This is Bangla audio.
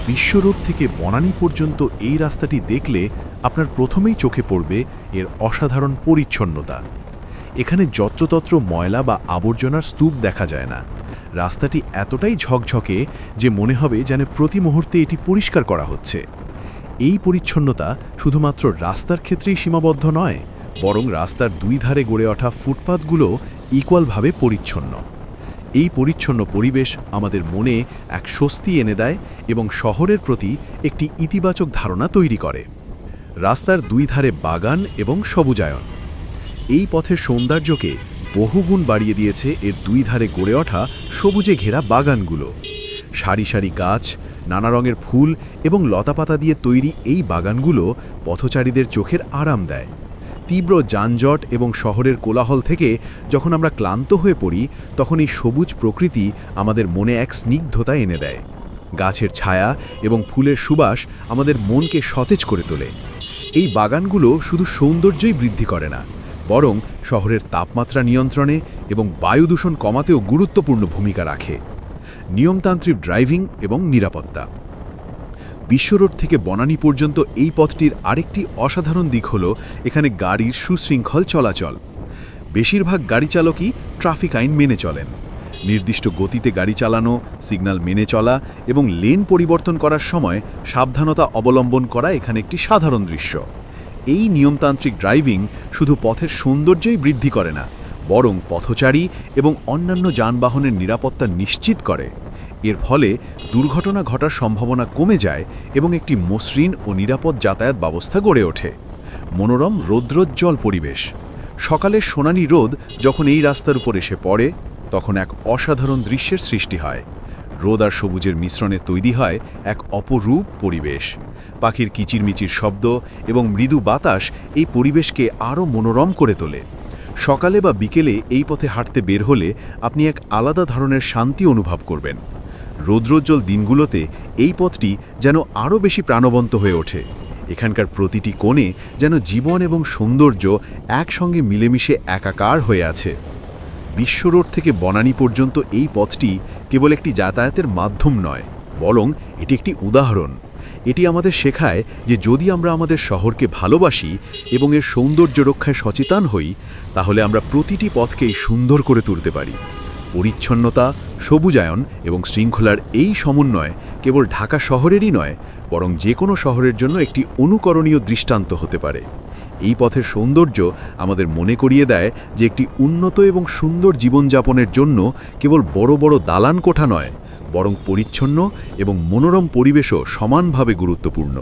বিশ্ব রোড থেকে বনানী পর্যন্ত এই রাস্তাটি দেখলে আপনার প্রথমেই চোখে পড়বে এর অসাধারণ পরিচ্ছন্নতা। এখানে যত্রতত্র ময়লা বা আবর্জনার স্তূপ দেখা যায় না। রাস্তাটি এতটাই ঝকঝকে যে মনে হবে যেন প্রতি মুহূর্তে এটি পরিষ্কার করা হচ্ছে। এই পরিচ্ছন্নতা শুধুমাত্র রাস্তার ক্ষেত্রেই সীমাবদ্ধ নয়, বরং রাস্তার দুই ধারে গড়ে ওঠা ফুটপাতগুলো ইকুয়ালভাবে পরিচ্ছন্ন। এই পরিচ্ছন্ন পরিবেশ আমাদের মনে এক স্বস্তি এনে দেয় এবং শহরের প্রতি একটি ইতিবাচক ধারণা তৈরি করে। রাস্তার দুই ধারে বাগান এবং সবুজায়ন এই পথের সৌন্দর্যকে বহুগুণ বাড়িয়ে দিয়েছে এর দুই ধারে গড়ে ওঠা সবুজে ঘেরা বাগানগুলো। সারি সারি গাছ, নানা রঙের ফুল এবং লতাপাতা দিয়ে তৈরি এই বাগানগুলো পথচারীদের চোখের আরাম দেয়। তীব্র যানজট এবং শহরের কোলাহল থেকে যখন আমরা ক্লান্ত হয়ে পড়ি, তখন এই সবুজ প্রকৃতি আমাদের মনে এক স্নিগ্ধতা এনে দেয়। গাছের ছায়া এবং ফুলের সুবাস আমাদের মনকে সতেজ করে তোলে। এই বাগানগুলো শুধু সৌন্দর্যই বৃদ্ধি করে না, বরং শহরের তাপমাত্রা নিয়ন্ত্রণে এবং বায়ু দূষণ কমাতেও গুরুত্বপূর্ণ ভূমিকা রাখে। নিয়মতান্ত্রিক ড্রাইভিং এবং নিরাপত্তা। বিশ্ব রোড থেকে বনানী পর্যন্ত এই পথটির আরেকটি অসাধারণ দিক হল এখানে গাড়ির সুশৃঙ্খল চলাচল। বেশিরভাগ গাড়ি চালকই ট্রাফিক আইন মেনে চলেন। নির্দিষ্ট গতিতে গাড়ি চালানো, সিগন্যাল মেনে চলা এবং লেন পরিবর্তন করার সময় সাবধানতা অবলম্বন করা এখানে একটি সাধারণ দৃশ্য। এই নিয়মতান্ত্রিক ড্রাইভিং শুধু পথের সৌন্দর্যই বৃদ্ধি করে না, বরং পথচারী এবং অন্যান্য যানবাহনের নিরাপত্তা নিশ্চিত করে। এর ফলে দুর্ঘটনা ঘটার সম্ভাবনা কমে যায় এবং একটি মসৃণ ও নিরাপদ যাতায়াত ব্যবস্থা গড়ে ওঠে। মনোরম রৌদ্রোজ্জ্বল পরিবেশ। সকালের সোনালি রোদ যখন এই রাস্তার উপর এসে পড়ে, তখন এক অসাধারণ দৃশ্যের সৃষ্টি হয়। রোদ আর সবুজের মিশ্রণে তৈরি হয় এক অপরূপ পরিবেশ। পাখির কিচিরমিচির শব্দ এবং মৃদু বাতাস এই পরিবেশকে আরও মনোরম করে তোলে। সকালে বা বিকেলে এই পথে হাঁটতে বের হলে আপনি এক আলাদা ধরনের শান্তি অনুভব করবেন। রৌদ্রোজ্জ্বল দিনগুলোতে এই পথটি যেন আরও বেশি প্রাণবন্ত হয়ে ওঠে। এখানকার প্রতিটি কোণে যেন জীবন এবং সৌন্দর্য একসঙ্গে মিলেমিশে একাকার হয়ে আছে। বিশ্ব রোড থেকে বনানী পর্যন্ত এই পথটি কেবল একটি যাতায়াতের মাধ্যম নয়, বরং এটি একটি উদাহরণ। এটি আমাদের শেখায় যে যদি আমরা আমাদের শহরকে ভালোবাসি এবং এর সৌন্দর্য রক্ষায় সচেতন হই, তাহলে আমরা প্রতিটি পথকেই সুন্দর করে তুলতে পারি। পরিচ্ছন্নতা, সবুজায়ন এবং শৃঙ্খলার এই সমন্বয় কেবল ঢাকা শহরেরই নয়, বরং যে কোনো শহরের জন্য একটি অনুকরণীয় দৃষ্টান্ত হতে পারে। এই পথের সৌন্দর্য আমাদের মনে করিয়ে দেয় যে একটি উন্নত এবং সুন্দর জীবনযাপনের জন্য কেবল বড় বড় দালান কোঠা নয়, বরং পরিচ্ছন্ন এবং মনোরম পরিবেশও সমানভাবে গুরুত্বপূর্ণ।